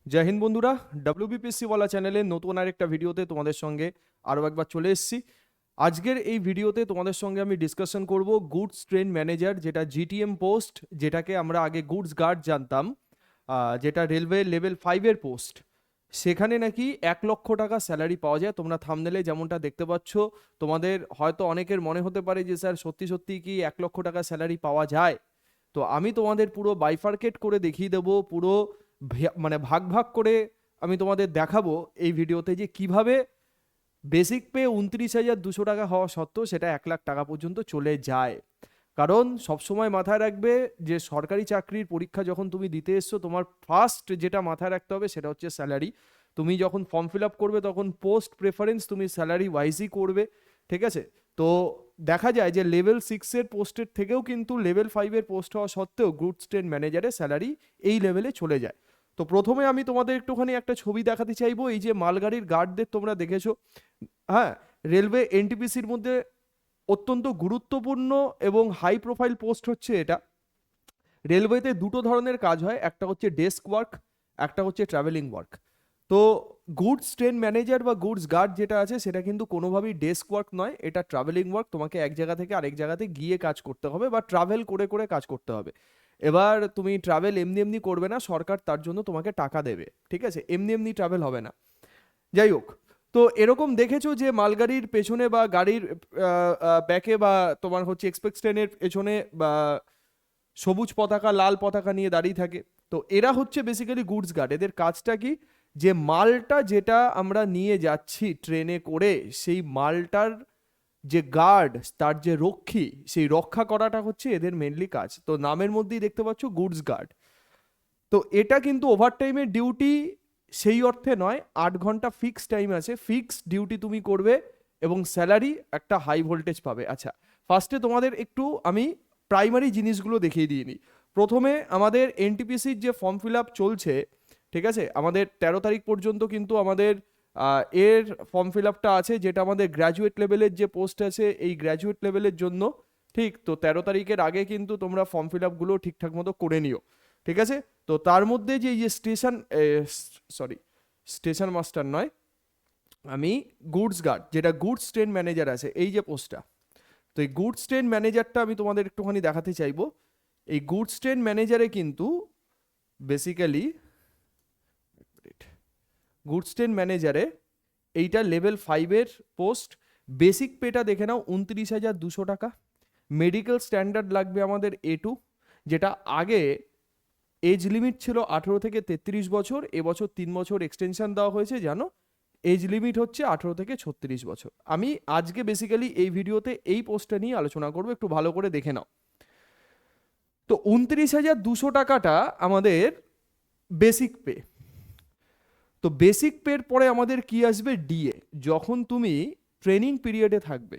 জয় হিন্দ বন্ধুরা, ডব্লিউবিপিএসসি ওয়ালা চ্যানেলের নতুন আরেকটা ভিডিওতে তোমাদের সঙ্গে আরও একবার চলে এসেছি। আজকের এই ভিডিওতে তোমাদের সঙ্গে আমি ডিসকাশন করব গুডস ট্রেন ম্যানেজার, যেটা জিটিএম পোস্ট, যেটাকে আমরা আগে গুডস গার্ড জানতাম, যেটা রেলওয়ে লেভেল 5-এর পোস্ট। সেখানে নাকি 1 লক্ষ টাকা স্যালারি পাওয়া যায়। তোমরা থাম্বনেলে যেমনটা দেখতে পাচ্ছ, তোমাদের হয়তো অনেকের মনে হতে পারে যে স্যার সত্যি সত্যি কি 1 লক্ষ টাকা স্যালারি পাওয়া যায়? তো আমি তোমাদের পুরো বাইফার্কেট করে দেখিয়ে দেবো, পুরো মানে ভাগ ভাগ করে আমি তোমাদের দেখাবো এই ভিডিওতে যে কিভাবে বেসিক পে 29,200 টাকা হওয়া সত্ত্বেও সেটা 1 লাখ টাকা পর্যন্ত চলে যায়। কারণ সবসময় মাথায় রাখবে যে সরকারি চাকরির পরীক্ষা যখন তুমি দিতে এসছো, তোমার ফার্স্ট যেটা মাথায় রাখতে হবে সেটা হচ্ছে স্যালারি। তুমি যখন ফর্ম ফিল আপ করবে তখন পোস্ট প্রেফারেন্স তুমি স্যালারি ওয়াইজই করবে, ঠিক আছে? তো দেখা যায় যে লেভেল 6-এর পোস্টের থেকেও কিন্তু লেভেল 5-এর পোস্ট হওয়া সত্ত্বেও গুডস ট্রেন ম্যানেজারের স্যালারি এই লেভেলে চলে যায়। তো প্রথমে আমি তোমাদের একটুখানি একটা ছবি দেখাতে চাইবো। এই যে মালগাড়ির গার্ডদের তোমরা দেখেছো, হ্যাঁ, রেলওয়ে এনটিপিসির মধ্যে অত্যন্ত গুরুত্বপূর্ণ এবং হাই প্রোফাইল পোস্ট হচ্ছে এটা। রেলওয়েতে দুটো ধরনের কাজ হয়, একটা হচ্ছে ডেস্ক ওয়ার্ক, একটা হচ্ছে ট্রাভেলিং ওয়ার্ক। তো গুডস ট্রেন ম্যানেজার বা গুডস গার্ড যেটা আছে সেটা কিন্তু কোনোভাবেই ডেস্ক ওয়ার্ক নয়, এটা ট্রাভেলিং ওয়ার্ক। তোমাকে এক জায়গা থেকে আরেক জায়গাতে গিয়ে কাজ করতে হবে বা ট্রাভেল করে করে কাজ করতে হবে। এবার তুমি ট্রাভেল এমনি এমনি করবে না, সরকার তার জন্য তোমাকে টাকা দেবে, ঠিক আছে? এমনি এমনি ট্রাভেল হবে না। যাই হোক, তো এরকম দেখেছো যে মালগাড়ির পেছনে বা গাড়ির ব্যাকে বা তোমার হচ্ছে এক্সপ্রেস ট্রেনের পেছনে বা সবুজ পতাকা লাল পতাকা নিয়ে দাঁড়িয়ে থাকে। তো এরা হচ্ছে বেসিক্যালি গুডস গার্ড। এদের কাজটা কি? যে মালটা যেটা আমরা নিয়ে যাচ্ছি ট্রেনে করে, সেই মালটার যে গার্ড, তার যে রক্ষী, সেই রক্ষা করাটা হচ্ছে এদের মেনলি কাজ। তো নামের মধ্যেই দেখতে পাচ্ছ গুডস গার্ড। তো এটা কিন্তু ওভারটাইমের ডিউটি সেই অর্থে নয়, 8 ঘন্টা ফিক্স টাইম আছে, ফিক্স ডিউটি তুমি করবে এবং স্যালারি একটা হাই ভোল্টেজ পাবে। আচ্ছা, ফার্স্টে তোমাদের একটু আমি প্রাইমারি জিনিসগুলো দেখিয়ে দিয়ে নিই। প্রথমে আমাদের এনটিপিসির যে ফর্ম ফিল আপ চলছে, ঠিক আছে, আমাদের 13 তারিখ পর্যন্ত কিন্তু আমাদের এর ফর্ম ফিল আপটা আছে, যেটা আমাদের গ্র্যাজুয়েট লেভেলের যে পোস্ট আছে এই গ্র্যাজুয়েট লেভেলের জন্য। ঠিক, তো 13 তারিখের আগে কিন্তু তোমরা ফর্ম ফিল আপগুলো ঠিকঠাক মতো করে নিও, ঠিক আছে? তো তার মধ্যে যে স্টেশন, সরি, স্টেশন মাস্টার নয়, আমি গুডস গার্ড, যেটা গুডস ট্রেন ম্যানেজার আছে, এই যে পোস্টটা, তো এই গুডস ট্রেন ম্যানেজারটা আমি তোমাদের একটুখানি দেখাতে চাইবো। এই গুডস ট্রেন ম্যানেজারে কিন্তু বেসিক্যালি গুডস ট্রেন ম্যানেজারে এইটা লেভেল 5-এর পোস্ট। বেসিক পেটা দেখে নাও 29,200 টাকা। মেডিকেল স্ট্যান্ডার্ড লাগবে আমাদের A2, যেটা আগে এজ লিমিট ছিল 18 থেকে 33 বছর, এবছর 3 বছর এক্সটেনশন দেওয়া হয়েছে, জানো। এজ লিমিট হচ্ছে 18 থেকে 36 বছর। আমি আজকে বেসিক্যালি এই ভিডিওতে এই পোস্টটা নিয়ে আলোচনা করবো, একটু ভালো করে দেখে নাও। তো 29,200 টাকাটা আমাদের বেসিক পে। তো বেসিক পের পরে আমাদের কি আসবে? ডিএ। যখন তুমি ট্রেনিং পিরিয়ডে থাকবে,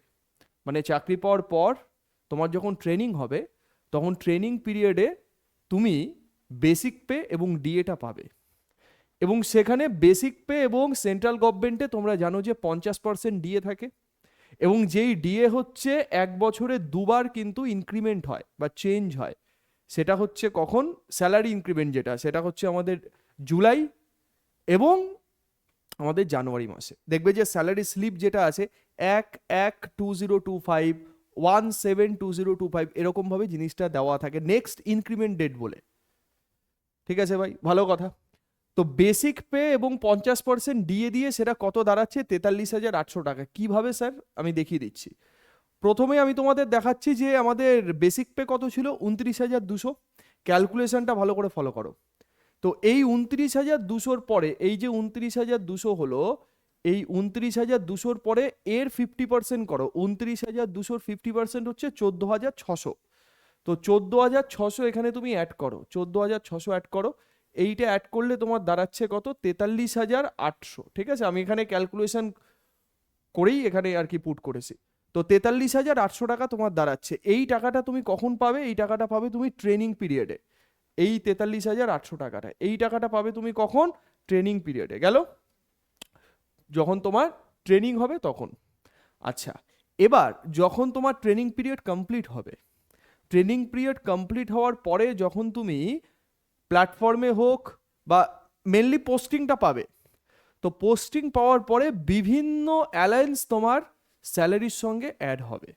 মানে চাকরি পাওয়ার পর তোমার যখন ট্রেনিং হবে, তখন ট্রেনিং পিরিয়ডে তুমি বেসিক পে এবং ডিএটা পাবে। এবং সেখানে বেসিক পে এবং সেন্ট্রাল গভর্নমেন্টে তোমরা জানো যে 50% ডিএ থাকে। এবং যেই ডিএ হচ্ছে 1 বছরে 2বার কিন্তু ইনক্রিমেন্ট হয় বা চেঞ্জ হয়। সেটা হচ্ছে কখন? স্যালারি ইনক্রিমেন্ট যেটা, সেটা হচ্ছে আমাদের জুলাই এবং আমাদের জানুয়ারি মাসে। দেখবে যে স্যালারি স্লিপ যেটা আছে 1/1/2025, 1/7/2025, এরকমভাবে জিনিসটা দেওয়া থাকে নেক্সট ইনক্রিমেন্ট ডেট বলে। ঠিক আছে ভাই, ভালো কথা। তো বেসিক পে এবং 50% ডিএ দিয়ে সেটা কত দাঁড়াচ্ছে? 43,800 টাকা। কিভাবে স্যার? আমি দেখিয়ে দিচ্ছি। প্রথমে আমি তোমাদের দেখাচ্ছি যে আমাদের বেসিক পে কত ছিল, 29,200। ক্যালকুলেশনটা ভালো করে ফলো করো। তো এই 29,200-র পরে এই যে 29,200 হলো, এই 29,200-র পরে এর 50% করো। 29,200-র 50% হচ্ছে 14,600। তো 14,600 এখানে তুমি অ্যাড করো, 14,600 অ্যাড করো। এইটা অ্যাড করলে তোমার দাঁড়াচ্ছে কত? 43,800। ঠিক আছে, আমি এখানে ক্যালকুলেশন করেই এখানে আর কি পুট করেছি। তো 43,800 টাকা তোমার দাঁড়াচ্ছে। এই টাকাটা তুমি কখন পাবে? এই টাকাটা পাবে তুমি ট্রেনিং পিরিয়ডে। এই 43,800 টাকাটা, এই টাকাটা পাবে তুমি কখন? ট্রেনিং পিরিয়ডে। গেল, যখন তোমার ট্রেনিং হবে তখন। আচ্ছা, এবার যখন তোমার ট্রেনিং পিরিয়ড কমপ্লিট হবে, ট্রেনিং পিরিয়ড কমপ্লিট হওয়ার পরে যখন তুমি প্ল্যাটফর্মে হোক বা মেনলি পোস্টিংটা পাবে। তো পোস্টিং পাওয়ার পরে বিভিন্ন অ্যালায়েন্স তোমার স্যালারির সঙ্গে অ্যাড হবে।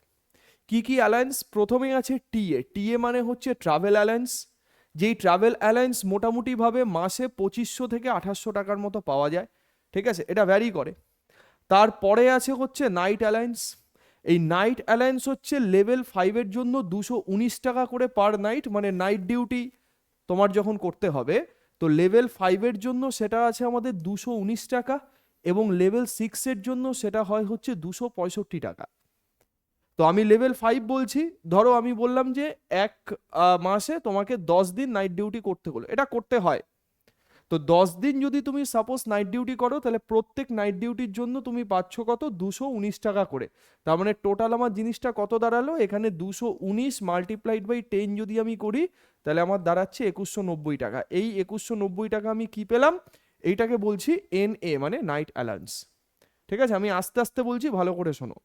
কি কি অ্যালায়েন্স? প্রথমেই আছে টিএ। টিএ মানে হচ্ছে ট্রাভেল অ্যালায়েন্স, যেই ট্রাভেল অ্যালায়েন্স মোটামুটিভাবে মাসে 2500 থেকে 2800 টাকার মতো পাওয়া যায়, ঠিক আছে, এটা ভ্যারি করে। তারপরে আছে হচ্ছে নাইট অ্যালায়েন্স। এই নাইট অ্যালায়েন্স হচ্ছে লেভেল 5-এর জন্য 219 টাকা করে পার নাইট, মানে নাইট ডিউটি তোমার যখন করতে হবে, তো লেভেল 5-এর জন্য সেটা আছে আমাদের 219 টাকা, এবং লেভেল 6-এর জন্য সেটা হয় হচ্ছে 265 টাকা। তো আমি লেভেল 5 বলছি, ধরো আমি বললাম যে এক মাসে তোমাকে 10 দিন নাইট ডিউটি করতে হলো, এটা করতে হয়। তো 10 দিন যদি তুমি সাপোজ নাইট ডিউটি করো, তাহলে প্রত্যেক নাইট ডিউটির জন্য তুমি পাচ্ছ কত? 219 টাকা করে। তার মানে টোটাল আমার জিনিসটা কত দাঁড়ালো? এখানে 219 মাল্টিপ্লাইড বাই 10 যদি আমি করি, তাহলে আমার দাঁড়াচ্ছে 2190 টাকা। এই 2190 টাকা আমি কি পেলাম? এইটাকে বলছি এনএ, মানে নাইট অ্যালাউন্স। ঠিক আছে, আমি আস্তে আস্তে বলছি, ভালো করে শোনো।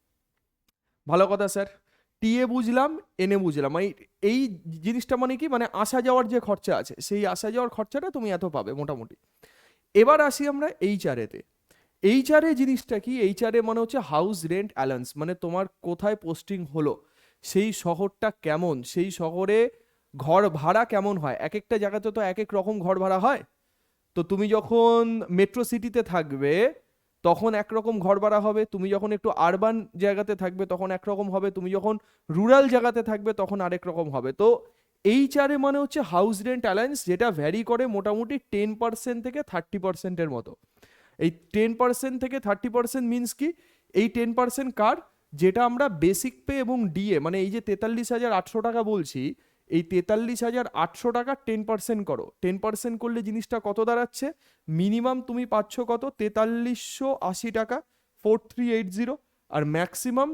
ভালো কথা স্যার, টিএ বুঝলাম, এনএ বুঝলাম, এই জিনিসটা মানে কি, মানে আসা যাওয়ার যে খরচা আছে, সেই আসা যাওয়ার খরচাটা তুমি এত পাবে মোটামুটি। এবার আসি আমরা এইচআরএতে। এইচআরএ জিনিসটা কি? এইচআরএ মানে হচ্ছে হাউস রেন্ট অ্যালাউন্স, মানে তোমার কোথায় পোস্টিং হলো, সেই শহরটা কেমন, সেই শহরে ঘর ভাড়া কেমন হয়। এক একটা জায়গাতে তো এক এক রকম ঘর ভাড়া হয়। তো তুমি যখন মেট্রো সিটিতে থাকবে তখন একরকম ঘর ভাড়া হবে, তুমি যখন একটু আরবান জায়গাতে থাকবে তখন একরকম হবে, তুমি যখন রুরাল জায়গাতে থাকবে তখন আরেক রকম হবে। তো এইচআরএ মানে হচ্ছে হাউস রেন্ট অ্যালায়েন্স, যেটা ভ্যারি করে মোটামুটি 10% থেকে 30%-এর মতো। এই 10% থেকে 30% মিনস কি? এই 10% কার? যেটা আমরা বেসিক পে এবং ডিএ, মানে এই যে 43,800 টাকা বলছি, এই 43,800 টাকা 10% করো। 10% করলে জিনিসটা কত দাঁড়াচ্ছে? মিনিমাম তুমি পাচ্ছ কত? 4380 টাকা, 4380। আর ম্যাক্সিমাম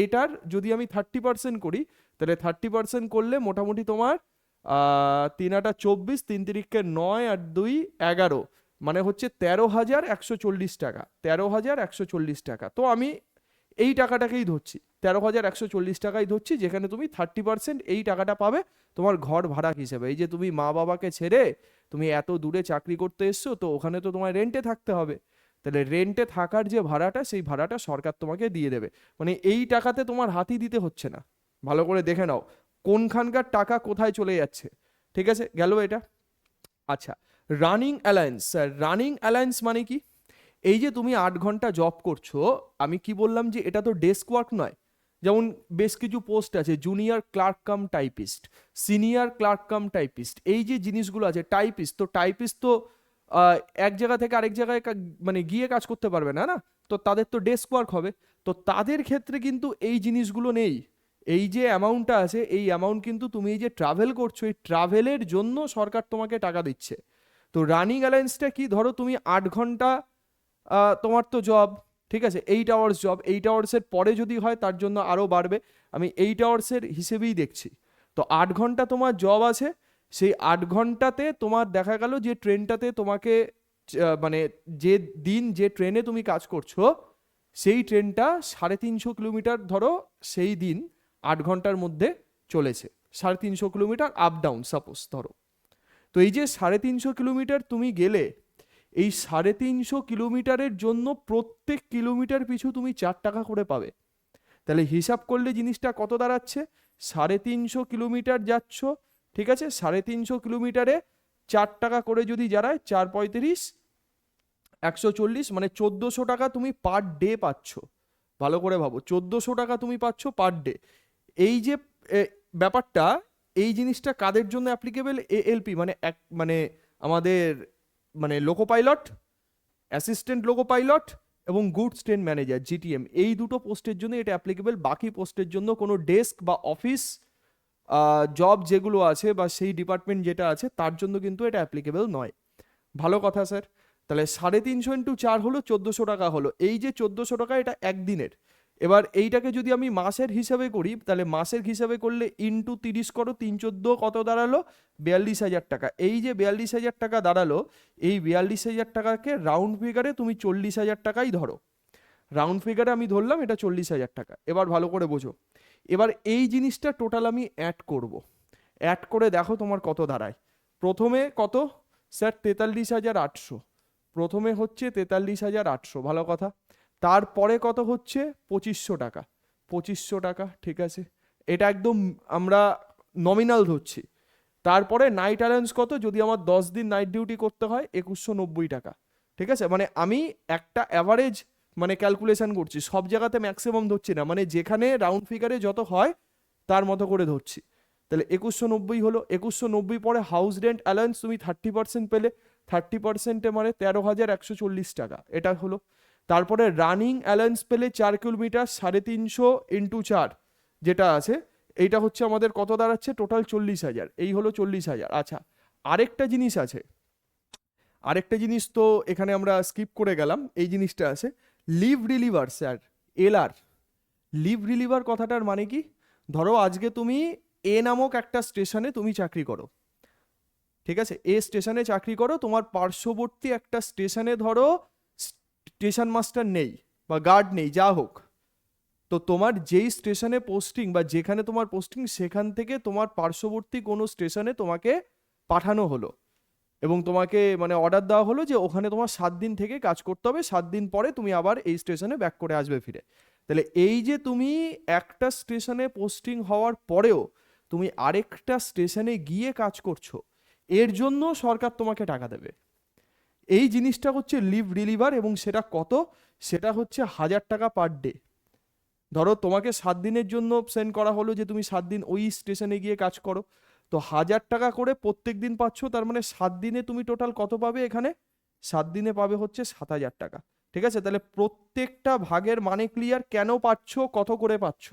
এটার যদি আমি 30% করি, তাহলে 30% করলে মোটামুটি তোমার 3-8-24, 3-3-9 আর 2-11, মানে হচ্ছে 13,140 টাকা। 13,140 টাকা। তো আমি এই টাকাটাকেই ধরছি, 13,140 টাকাই ধরছি, যেখানে তুমি 30% এই টাকাটা পাবে তোমার ঘর ভাড়া হিসেবে। এই যে তুমি মা বাবাকে ছেড়ে তুমি এত দূরে চাকরি করতে এসছো, তো ওখানে তো তোমার রেন্টে থাকতে হবে। তাহলে রেন্টে থাকার যে ভাড়াটা, সেই ভাড়াটা সরকার তোমাকে দিয়ে দেবে। মানে এই টাকাতে তোমার হাতই দিতে হচ্ছে না। ভালো করে দেখে নাও কোনখানকার টাকা কোথায় চলে যাচ্ছে। ঠিক আছে, গেল এটা। আচ্ছা, রানিং অ্যালায়েন্স। রানিং অ্যালায়েন্স মানে কি? এই যে তুমি 8 ঘন্টা জব করছো, আমি কি বললাম যে এটা তো ডেস্ক ওয়ার্ক নয়। যেমন বেশ কিছু পোস্ট আছে, junior clerk cum typist, senior clerk cum typist, এই যে জিনিসগুলো আছে। টাইপিস্ট তো, টাইপিস্ট তো এক জায়গা থেকে আরেক জায়গায় মানে গিয়ে কাজ করতে পারবে না, না? তো তাদের তো ডেস্ক ওয়ার্ক হবে। তো তাদের ক্ষেত্রে কিন্তু এই জিনিসগুলো নেই। এই যে অ্যামাউন্টটা আছে, এই অ্যামাউন্ট কিন্তু তুমি এই যে ট্রাভেল করছো, এই ট্রাভেলের জন্য সরকার তোমাকে টাকা দিচ্ছে। তো রানিং অ্যালায়েন্সটা কি? ধরো তুমি 8 ঘন্টা তোমার তো জব, ঠিক আছে, 8 আওয়ার্স জব, 8 আওয়ার্সের পরে যদি হয় তার জন্য আরও বাড়বে। আমি 8 আওয়ার্সের হিসেবেই দেখছি। তো 8 ঘন্টা তোমার জব আছে, সেই 8 ঘন্টাতে তোমার দেখা গেল যে ট্রেনটাতে তোমাকে মানে যে দিন যে ট্রেনে তুমি কাজ করছো, সেই ট্রেনটা 350 কিলোমিটার ধরো সেই দিন 8 ঘন্টার মধ্যে চলেছে। 350 কিলোমিটার আপ ডাউন সাপোজ ধরো। তো এই যে 350 কিলোমিটার তুমি গেলে, এই 350 কিলোমিটারের জন্য প্রত্যেক কিলোমিটার পিছু তুমি 4 টাকা করে পাবে। তাহলে হিসাব করলে জিনিসটা কত দাঁড়াচ্ছে? 350 কিলোমিটার যাচ্ছ, ঠিক আছে, 350 কিলোমিটারে 4 টাকা করে যদি দাঁড়ায়, 4-35 140, মানে 1400 টাকা তুমি পার ডে পাচ্ছ। ভালো করে ভাবো, 1400 টাকা তুমি পাচ্ছ পার ডে। এই যে ব্যাপারটা, এই জিনিসটা কাদের জন্য অ্যাপ্লিকেবল? এএলপি মানে মানে আমাদের মানে loco pilot, assistant loco pilot এবং গুডস ট্রেন ম্যানেজার, জিটিএম, এই দুটো পোস্টের জন্য এটা অ্যাপ্লিকেবল। বাকি পোস্টের জন্য কোনো ডেস্ক বা অফিস জব যেগুলো আছে বা সেই ডিপার্টমেন্ট যেটা আছে তার জন্য কিন্তু এটা অ্যাপ্লিকেবল নয়। ভালো কথা স্যার। তাহলে 350 ইন্টু 4 হলো 1400 টাকা হলো। এই যে 1400 টাকা, এটা একদিনের। এবার এইটাকে যদি আমি মাসের হিসাবে করি, তাহলে মাসের হিসাবে করলে ইন্টু 30 করো, 3-14 কত দাঁড়ালো? 42,000 টাকা। এই যে 42,000 টাকা দাঁড়ালো, এই 42,000 টাকাকে রাউন্ড ফিগারে তুমি 40,000 টাকাই ধরো। রাউন্ড ফিগারে আমি ধরলাম এটা 40,000 টাকা। এবার ভালো করে বোঝো। এবার এই জিনিসটা টোটাল আমি অ্যাড করব। অ্যাড করে দেখো তোমার কত দাঁড়ায়। প্রথমে কত? স্যার 43,800, প্রথমে হচ্ছে 43,800, ভালো কথা। তারপরে কত হচ্ছে? 2500 টাকা, 2500 টাকা, ঠিক আছে, এটা একদম আমরা নমিনাল ধরছি। তারপরে নাইট অ্যালাউন্স কত? যদি আমার 10 দিন নাইট ডিউটি করতে হয় 2190 টাকা, ঠিক আছে। মানে আমি একটা অ্যাভারেজ মানে ক্যালকুলেশন করছি, সব জায়গাতে ম্যাক্সিমাম ধরছি না, মানে যেখানে রাউন্ড ফিগারে যত হয় তার মতো করে ধরছি। তাহলে 2190 হলো। 2190 পরে হাউস রেন্ট অ্যালাউন্স তুমি 30% পেলে, 30%-এ মানে 13,140 টাকা, এটা হলো। তারপরে রানিং অ্যালাউন্স পেলে 4 কিলোমিটার 350 ইন্টু 4 যেটা আছে, এইটা হচ্ছে আমাদের কত দাঁড়াচ্ছে? টোটাল 40,000, এই হলো 40,000। আচ্ছা, আরেকটা জিনিস আছে, আরেকটা জিনিস তো এখানে আমরা স্কিপ করে গেলাম, এই জিনিসটা আছে, leave reliever sir, LR. Leave reliever কথাটার মানে কি? ধরো আজকে তুমি এ নামক একটা স্টেশনে তুমি চাকরি করো, ঠিক আছে, এ স্টেশনে চাকরি করো, তোমার পার্শ্ববর্তী একটা স্টেশনে ধরো স্টেশন মাস্টার নেই বা গার্ড নেই, যা হোক, তো তোমার যেই স্টেশনে পোস্টিং বা যেখানে তোমার পোস্টিং, সেখান থেকে তোমার পার্শ্ববর্তী কোনো স্টেশনে তোমাকে পাঠানো হলো এবং তোমাকে মানে অর্ডার দেওয়া হলো যে ওখানে তোমার 7 দিন থেকে কাজ করতে হবে, 7 দিন পরে তুমি আবার এই স্টেশনে ব্যাক করে আসবে ফিরে। তাহলে এই যে তুমি একটা স্টেশনে পোস্টিং হওয়ার পরেও তুমি আরেকটা স্টেশনে গিয়ে কাজ করছো, এর জন্য সরকার তোমাকে টাকা দেবে। এই জিনিসটা হচ্ছে লিভ রিলিভার, এবং সেটা কত? সেটা হচ্ছে 1000 টাকা পার ডে। ধরো তোমাকে 7 দিনের জন্য সেন্ড করা হলো যে তুমি 7 দিন ওই স্টেশনে গিয়ে কাজ করো, তো 1000 টাকা করে প্রত্যেক দিন পাচ্ছ, তার মানে 7 দিনে তুমি টোটাল কত পাবে? এখানে 7 দিনে পাবে হচ্ছে 7,000 টাকা, ঠিক আছে। তাহলে প্রত্যেকটা ভাগের মানে ক্লিয়ার, কেন পাচ্ছ, কত করে পাচ্ছ,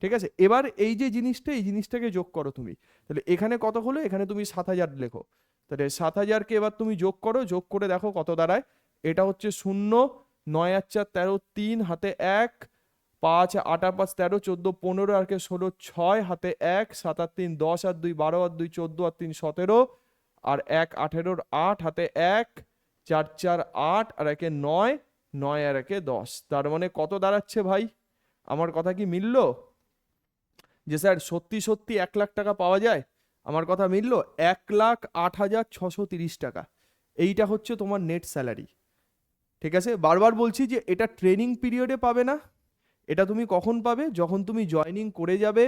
ঠিক আছে। এবার এই যে জিনিসটা, এই জিনিসটাকে যোগ করো তুমি, তাহলে এখানে কত হলো? এখানে তুমি 7,000 লেখো, তাহলে 7,000-কে এবার তুমি যোগ করো, যোগ করে দেখো কত দাঁড়ায়। এটা হচ্ছে 0, 9 আর 4 13, 3 হাতে 1, 5 8 আর 5 13, 14 15 আর কে 16, 6 হাতে 1, 7 আর 3 10 আর 2 12 আর 2 14 আর 3 17 আর 1 18, 8 হাতে 1, 4 4 8 আর একে 9, 9 আর একে 10। তার মানে কত দাঁড়াচ্ছে ভাই? আমার কথা কি মিললো? যে স্যার সত্যি সত্যি 1 লাখ টাকা পাওয়া যায়? আমার কথা মিললো। 1,08,630 টাকা, এইটা হচ্ছে তোমার নেট স্যালারি, ঠিক আছে। বারবার বলছি যে এটা ট্রেনিং পিরিয়ডে পাবে না, এটা তুমি কখন পাবে? যখন তুমি জয়নিং করে যাবে,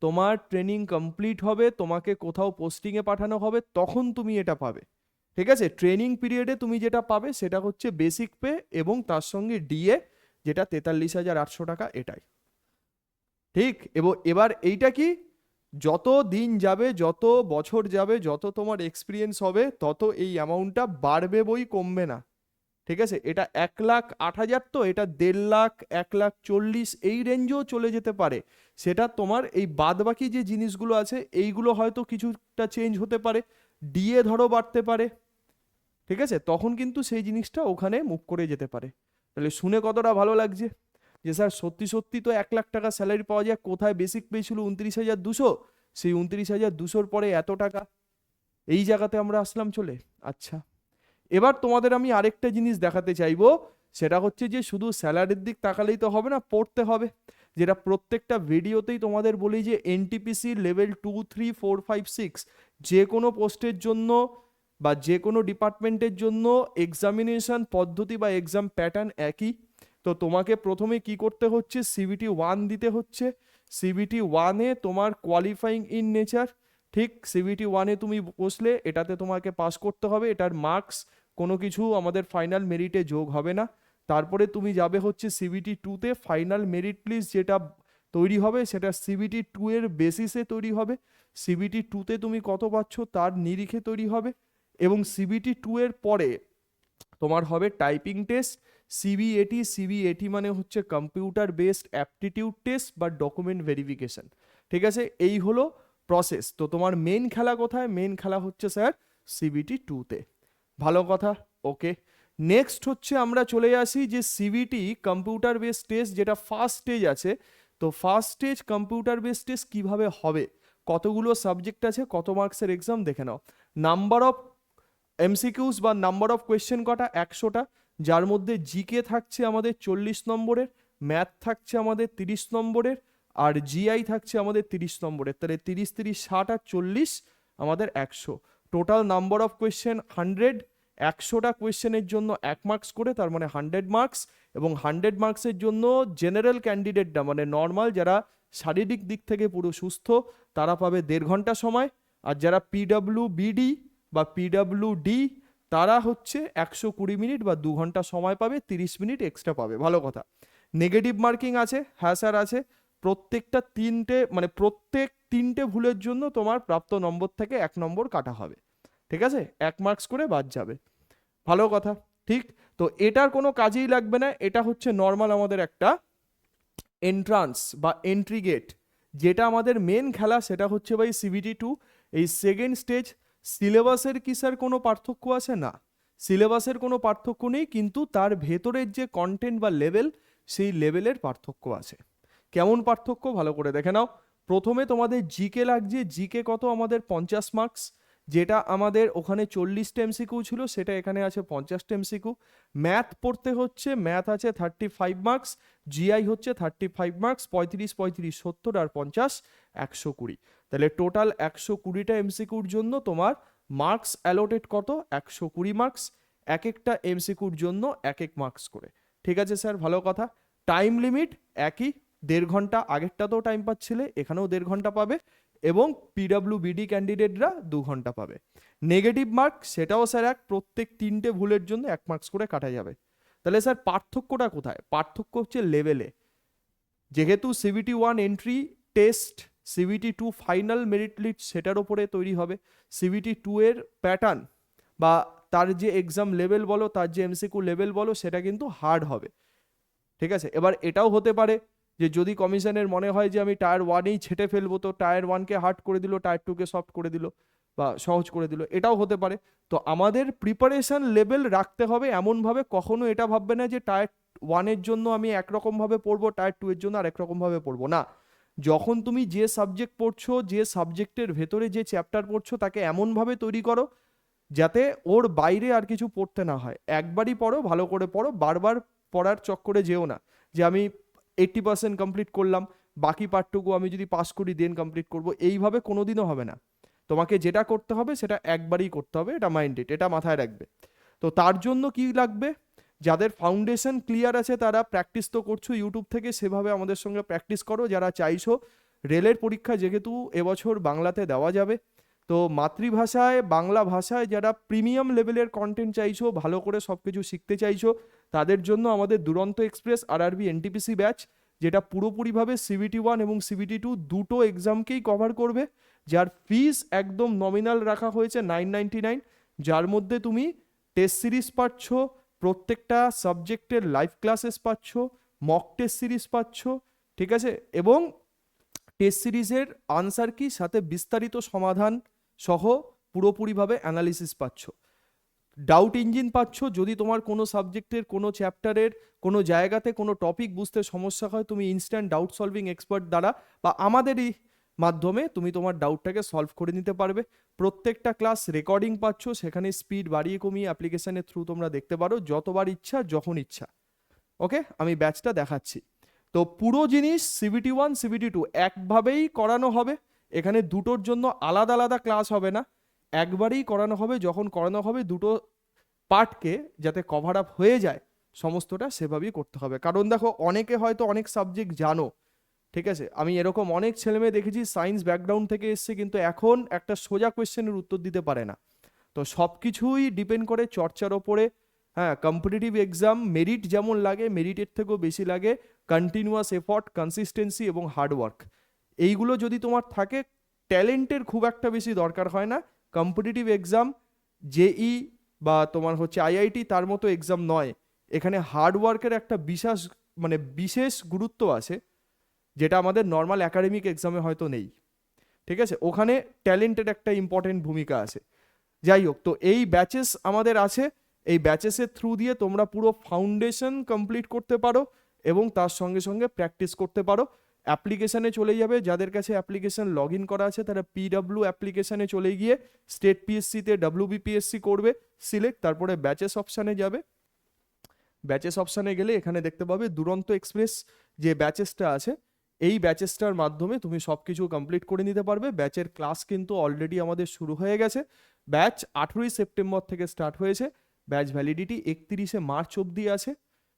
তোমার ট্রেনিং কমপ্লিট হবে, তোমাকে কোথাও পোস্টিংয়ে পাঠানো হবে, তখন তুমি এটা পাবে, ঠিক আছে। ট্রেনিং পিরিয়ডে তুমি যেটা পাবে সেটা হচ্ছে বেসিক পে এবং তার সঙ্গে ডিএ, যেটা 43,800 টাকা, এটাই ঠিক। এবং এবার এইটা কি, যত দিন যাবে, যত বছর যাবে, যত তোমার এক্সপিরিয়েন্স হবে, তত এই অ্যামাউন্টটা বাড়বে, বই কমবে না, ঠিক আছে। এটা 1,08,000, তো এটা 1.5 লাখ, 1,40,000 এই রেঞ্জেও চলে যেতে পারে। সেটা তোমার এই বাদবাকি যে জিনিসগুলো আছে এইগুলো হয়তো কিছুটা চেঞ্জ হতে পারে, ডিএ ধরো বাড়তে পারে, ঠিক আছে, তখন কিন্তু সেই জিনিসটা ওখানে মুভ করে যেতে পারে। তাহলে শুনে কতটা ভালো লাগছে যে স্যার সত্যি সত্যি তো 1 লাখ টাকা স্যালারি পাওয়া যায়, কোথায় বেসিক পে ছিল 29,200, সেই 29,200-র পরে এত টাকা, এই জায়গাতে আমরা আসলাম চলে। আচ্ছা, এবার তোমাদের আমি আরেকটা জিনিস দেখাতে চাইবো, সেটা হচ্ছে যে শুধু স্যালারির দিক তাকালেই তো হবে না, পড়তে হবে, যেটা প্রত্যেকটা ভিডিওতেই তোমাদের বলি যে এনটিপিসি লেভেল 2 3 4 5 6 যে কোনো পোস্টের জন্য বা যে কোনো ডিপার্টমেন্টের জন্য এক্সামিনেশন পদ্ধতি বা এক্সাম প্যাটার্ন একই। তো তোমাকে প্রথমে কি করতে হচ্ছে? সিবিটি 1 দিতে হচ্ছে। সিবিটি 1-এ তোমার কোয়ালিফাইং ইন নেচার, ঠিক, সিবিটি 1-এ তুমি বসলে এটাতে তোমাকে পাস করতে হবে, এটার মার্কস কোনো কিছু আমাদের ফাইনাল মেরিটে যোগ হবে না। তারপরে তুমি যাবে হচ্ছে সিবিটি 2-তে, ফাইনাল মেরিট লিস্ট যেটা তৈরি হবে সেটা সিবিটি 2-এর বেসিসে তৈরি হবে। সিবিটি 2-তে তুমি কত পাচ্ছ তার নিরিখে তৈরি হবে, এবং সিবিটি 2-এর পরে তোমার হবে টাইপিং টেস্ট, সিবিএটি। সিবিএটি মানে হচ্ছে কম্পিউটার বেসড অ্যাপটিটিউড টেস্ট বা ডকুমেন্ট ভেরিফিকেশন, ঠিক আছে। এই হলো প্রসেস। তো তোমার মেন খেলা কোথায়? মেন খেলা হচ্ছে স্যার সিবিটি 2-তে, ভালো কথা, ওকে। নেক্সট হচ্ছে আমরা চলে আসি যে সিবিটি কম্পিউটার বেসড টেস্ট, যেটা ফার্স্ট স্টেজ আছে। তো first stage computer based test কীভাবে হবে, কতগুলো সাবজেক্ট আছে, কত মার্কসের এক্সাম, দেখে নাও। নাম্বার অফ এমসিকিউস বা নাম্বার অফ কোয়েশ্চেন কটা? 100টা, যার মধ্যে জিকে থাকছে আমাদের 40 নম্বরের, ম্যাথ থাকছে আমাদের 30 নম্বরের, আর জিআই থাকছে আমাদের 30 নম্বরের। তাহলে 30 30 60 আর 40 আমাদের 100। টোটাল নাম্বার অফ কোয়েশ্চেন 100, 100টা কোয়েশ্চেনের জন্য 1 মার্কস করে, তার মানে 100 মার্কস। এবং 100 মার্কসের জন্য জেনারেল ক্যান্ডিডেটরা মানে নর্মাল যারা শারীরিক দিক থেকে পুরো সুস্থ তারা পাবে 1.5 ঘন্টা সময়, আর যারা পিডব্লিউবিডি বা পিডব্লিউডি তারা হচ্ছে 120 মিনিট বা 2 ঘন্টা সময় পাবে, 30 মিনিট এক্সট্রা পাবে। ভালো কথা। নেগেটিভ মার্কিং আছে, হ্যাঁ স্যার আছে। প্রত্যেকটা প্রত্যেক 3টে ভুলের জন্য তোমার প্রাপ্ত নম্বর থেকে 1 নম্বর কাটা হবে, ঠিক আছে, 1 মার্কস করে বাদ যাবে। ভালো কথা, ঠিক। তো এটার কোনো কাজেই লাগবে না, এটা হচ্ছে নর্মাল আমাদের একটা এন্ট্রান্স বা এন্ট্রি গেট। যেটা আমাদের মেন খেলা সেটা হচ্ছে ভাই CBT2, এই সেকেন্ড স্টেজ। সিলেবাসের কি স্যার কোনো পার্থক্য আছে? না, সিলেবাসের কোনো পার্থক্য নেই, কিন্তু তার ভেতরের যে কন্টেন্ট বা লেভেল সেই লেভেলের পার্থক্য আছে। কেমন পার্থক্য ভালো করে দেখে নাও। প্রথমে তোমাদের জিকে লাগছে, জিকে কত আমাদের 50 মার্কস, যেটা আমাদের ওখানে 40টা এমসিকিউ ছিল সেটা এখানে আছে 50টা এমসিকিউ। ম্যাথ পড়তে হচ্ছে, ম্যাথ আছে 35 মার্কস, জিআই হচ্ছে 35 মার্কস, 35 35 70 আর 50 120। তাহলে টোটাল 120টা এমসিকিউর জন্য তোমার মার্কস অ্যালোটেড কত? 120 মার্কস। এক একটা এমসিকিউর জন্য 1 মার্কস করে। ঠিক আছে স্যার, ভালো কথা। টাইম লিমিট একই, 1.5 ঘন্টা। আগেরটাতেও টাইম পাচ্ছিলে, এখানেও 1.5 ঘন্টা পাবে। এবং পিডব্লিউবিডি ক্যান্ডিডেটরা 2 ঘন্টা পাবে। নেগেটিভ মার্ক সেটাও স্যার এক, প্রত্যেক 3টে ভুলের জন্য 1 মার্কস করে কাটা যাবে। তাহলে স্যার পার্থক্যটা কোথায়? পার্থক্য হচ্ছে লেভেলে। যেহেতু CBT1 entry test, CBT2 final merit list সেটার উপরে তৈরি হবে। CBT2 এর প্যাটার্ন বা তার যে এক্সাম লেভেল বলো, তার যে এমসিকিউ লেভেল বলো, সেটা কিন্তু হার্ড হবে। ঠিক আছে, এবার এটাও হতে পারে যে যদি কমিশনের মনে হয় যে আমি টায়ার 1এই ছেটে ফেলবো, তো টায়ার 1কে হার্ড করে দিল, টায়ার 2কে সফট করে দিল বা সহজ করে দিল, এটাও হতে পারে। তো আমাদের প্রিপারেশন লেভেল রাখতে হবে এমনভাবে, কখনো এটা ভাববে না যে টায়ার 1এর জন্য আমি একরকমভাবে পড়বো, টায়ার 2 এর জন্য আর একরকমভাবে পড়বো না। যখন তুমি যে সাবজেক্ট পড়ছো, যে সাবজেক্টের ভেতরে যে চ্যাপ্টার পড়ছো, তাকে এমনভাবে তৈরি করো যাতে ওর বাইরে আর কিছু পড়তে না হয়। একবারই পড়ো, ভালো করে পড়ো, বারবার পড়ার চক্করে যেও না যে আমি 80% কমপ্লিট করলাম, বাকি পার্টটুকু আমি যদি পাস করি দেন কমপ্লিট করব, এইভাবে কোনোদিনও হবে না। তোমাকে যেটা করতে হবে সেটা একবারই করতে হবে, এটা মাইন্ডেড, এটা মাথায় রাখবে। তো তার জন্য কি লাগবে? যাদের ফাউন্ডেশন ক্লিয়ার আছে তারা প্র্যাকটিস তো করছো ইউটিউব থেকে, সেভাবে আমাদের সঙ্গে প্র্যাকটিস করো। যারা চাইছো রেলের পরীক্ষা যেহেতু এবছর বাংলাতে দেওয়া যাবে, তো মাতৃভাষায় বাংলা ভাষায় যারা প্রিমিয়াম লেভেলের কন্টেন্ট চাইছো, ভালো করে সব কিছু শিখতে চাইছো, তাদের জন্য আমাদের দুরন্ত এক্সপ্রেস RRB NTPC ব্যাচ, যেটা পুরোপুরিভাবে CBT1 এবং CBT2 দুটো এক্সামকেই কভার করবে, যার ফিস একদম নমিনাল রাখা হয়েছে 999, যার মধ্যে তুমি টেস্ট সিরিজ পাচ্ছ, প্রত্যেকটা সাবজেক্টের লাইভ ক্লাসেস পাচ্ছ, মক টেস্ট সিরিজ পাচ্ছ, ঠিক আছে, এবং টেস্ট সিরিজের আনসার কি সাথে বিস্তারিত সমাধান সহ পুরোপুরিভাবে অ্যানালিসিস পাচ্ছ। ডাউট ইঞ্জিন পাচ্ছ, যদি তোমার কোনো সাবজেক্টের কোনো চ্যাপ্টারের কোনো জায়গাতে কোনো টপিক বুঝতে সমস্যা হয়, তুমি ইনস্ট্যান্ট ডাউট সলভিং এক্সপার্ট দ্বারা বা আমাদেরই মাধ্যমে তুমি তোমার ডাউটটাকে সলভ করে নিতে পারবে। প্রত্যেকটা ক্লাস রেকর্ডিং পাচ্ছ, সেখানে স্পিড বাড়িয়ে কমিয়ে অ্যাপ্লিকেশনের থ্রু তোমরা দেখতে পারো যতবার ইচ্ছা, যখন ইচ্ছা। ওকে, আমি ব্যাচটা দেখাচ্ছি। তো পুরো জিনিস CBT1 CBT2 একভাবেই করানো হবে, এখানে দুটোর জন্য আলাদা আলাদা ক্লাস হবে না, একবারেই করানো হবে। যখন করানো হবে দুটো পার্টকে যাতে কভার আপ হয়ে যায় সমস্তটা, সেভাবেই করতে হবে। কারণ দেখো, অনেকে হয়তো অনেক সাবজেক্ট জানো, ঠিক আছে, আমি এরকম অনেক ছেলেমেয়ে দেখেছি সায়েন্স ব্যাকগ্রাউন্ড থেকে এসছে, কিন্তু এখন একটা সোজা কোয়েশ্চেনের উত্তর দিতে পারে না। তো সব কিছুই ডিপেন্ড করে চর্চার ওপরে। হ্যাঁ, কম্পিটিটিভ এক্সাম মেরিট যেমন লাগে, মেরিটের থেকেও বেশি লাগে কন্টিনিউয়াস এফর্ট, কনসিস্টেন্সি এবং হার্ডওয়ার্ক। এইগুলো যদি তোমার থাকে, ট্যালেন্টের খুব একটা বেশি দরকার হয় না। কম্পিটিটিভ এক্সাম JEE বা তোমার হচ্ছে IIT তার মতো এক্সাম নয়, এখানে হার্ডওয়ার্কের একটা বিশেষ গুরুত্ব আছে, যেটা আমাদের নর্মাল একাডেমিক এক্সামে হয়তো নেই। ঠিক আছে, ওখানে ট্যালেন্টের একটা ইম্পর্টেন্ট ভূমিকা আছে। যাই হোক, তো এই ব্যাচেস আমাদের আছে, এই ব্যাচেসের থ্রু দিয়ে তোমরা পুরো ফাউন্ডেশন কমপ্লিট করতে পারো এবং তার সঙ্গে সঙ্গে প্র্যাকটিস করতে পারো। অ্যাপ্লিকেশানে চলে যাবে, যাদের কাছে অ্যাপ্লিকেশান লগ ইন করা আছে তারা PW অ্যাপ্লিকেশানে চলে গিয়ে স্টেট PSC-তে WBPSC করবে সিলেক্ট, তারপরে ব্যাচেস অপশানে যাবে। ব্যাচেস অপশানে গেলে এখানে দেখতে পাবে দুরন্ত এক্সপ্রেস যে ব্যাচেসটা আছে, এই ব্যাচেসটার মাধ্যমে তুমি সব কিছু কমপ্লিট করে নিতে পারবে। ব্যাচের ক্লাস কিন্তু অলরেডি আমাদের শুরু হয়ে গেছে, ব্যাচ 18ই সেপ্টেম্বর থেকে স্টার্ট হয়েছে, ব্যাচ ভ্যালিডিটি 31শে মার্চ অবধি আছে।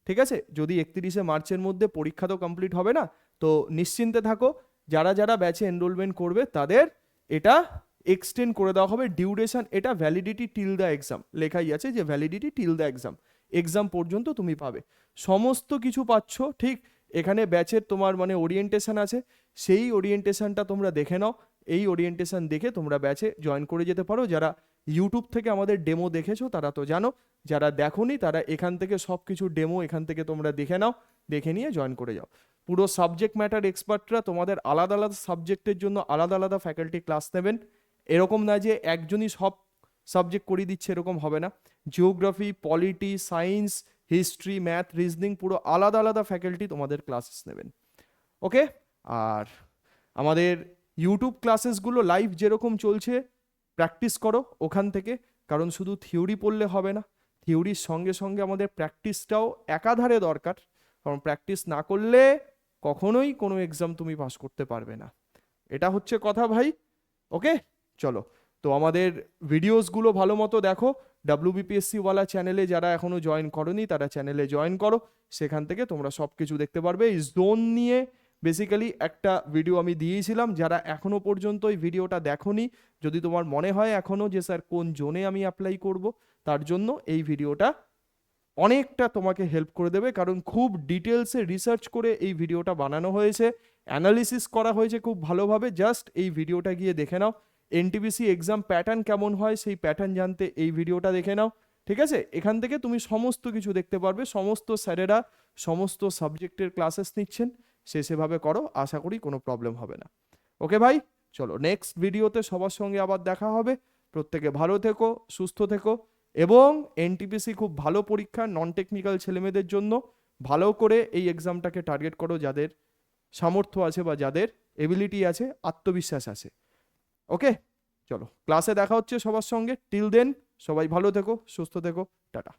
ঠিক আছে, যদি 31শে মার্চের মধ্যে পরীক্ষা তো কমপ্লিট হবে না, তো নিশ্চিন্তে থাকো, যারা যারা ব্যাচে এনরোলমেন্ট করবে তাদের এটা এক্সটেন্ড করে দেওয়া হবে ডিউরেশন, এটা ভ্যালিডিটি টিল দ্য এক্সাম, লেখাই আছে যে validity till the exam, exam পর্যন্ত তুমি পাবে, সমস্ত কিছু পাচ্ছ। ঠিক এখানে ব্যাচের তোমার মানে ওরিয়েন্টেশন আছে, সেই ওরিয়েন্টেশনটা তোমরা দেখে নাও, এই ওরিয়েন্টেশন দেখে তোমরা ব্যাচে জয়েন করে যেতে পারো। যারা ইউটিউব থেকে আমাদের ডেমো দেখেছো তারা তো জানো, যারা দেখোনি তারা এখান থেকে সব কিছু ডেমো এখান থেকে তোমরা দেখে নাও, দেখে নিয়ে জয়েন করে যাও। পুরো সাবজেক্ট ম্যাটার এক্সপার্টরা তোমাদের আলাদা আলাদা সাবজেক্টের জন্য আলাদা আলাদা ফ্যাকাল্টি ক্লাস নেবেন, এরকম না যে একজনই সব সাবজেক্ট করিয়ে দিচ্ছে, এরকম হবে না। Geography, polity, science, history, math, reasoning পুরো আলাদা আলাদা ফ্যাকাল্টি তোমাদের ক্লাসেস নেবেন। ওকে, আর আমাদের ইউটিউব ক্লাসেসগুলো লাইভ যেরকম চলছে প্র্যাকটিস করো ওখান থেকে, কারণ শুধু থিওরি পড়লে হবে না, থিওরির সঙ্গে সঙ্গে আমাদের প্র্যাকটিসটাও একাধারে দরকার, কারণ প্র্যাকটিস না করলে কখনোই কোনো এক্সাম তুমি পাস করতে পারবে না, এটা হচ্ছে কথা ভাই। ওকে, চলো, তো আমাদের ভিডিওসগুলো ভালো মতো দেখো, WBPSC ওয়ালা চ্যানেলে যারা এখনো জয়েন করোনি তারা চ্যানেলে জয়েন করো, সেখান থেকে তোমরা সব কিছু দেখতে পারবে। এই জোন নিয়ে বেসিক্যালি একটা ভিডিও আমি দিয়েছিলাম, যারা এখনো পর্যন্ত এই ভিডিওটা দেখোনি, যদি তোমার মনে হয় এখনো যে স্যার কোন জোনে আমি অ্যাপ্লাই করব, তার জন্য এই ভিডিওটা অনেকটা তোমাকে হেল্প করে দেবে, কারণ খুব ডিটেলসে রিসার্চ করে এই ভিডিওটা বানানো হয়েছে, অ্যানালিসিস করা হয়েছে খুব ভালোভাবে, জাস্ট এই ভিডিওটা গিয়ে দেখে নাও। এনটিপিসি এক্সাম প্যাটার্ন কেমন হয় সেই প্যাটার্ন জানতে এই ভিডিওটা দেখে নাও। ঠিক আছে, এখান থেকে তুমি সমস্ত কিছু দেখতে পারবে, সমস্ত স্যারেরা সমস্ত সাবজেক্টের ক্লাসেস নিচ্ছেন, সেভাবে করো, আশা করি কোনো প্রবলেম হবে না। ওকে ভাই, চলো নেক্সট ভিডিওতে সবার সঙ্গে আবার দেখা হবে, প্রত্যেকে ভালো থেকো, সুস্থ থেকো, এবং এনটিপিসি খুব ভালো পরীক্ষা, নন টেকনিক্যাল ছেলেমেয়েদের জন্য, ভালো করে এই এক্সামটাকে টার্গেট করো যাদের সামর্থ্য আছে বা যাদের এবিলিটি আছে, আত্মবিশ্বাস আছে। ওকে, চলো ক্লাসে দেখা হচ্ছে সবার সঙ্গে, টিল দেন সবাই ভালো থেকো, সুস্থ থেকো, টাটা।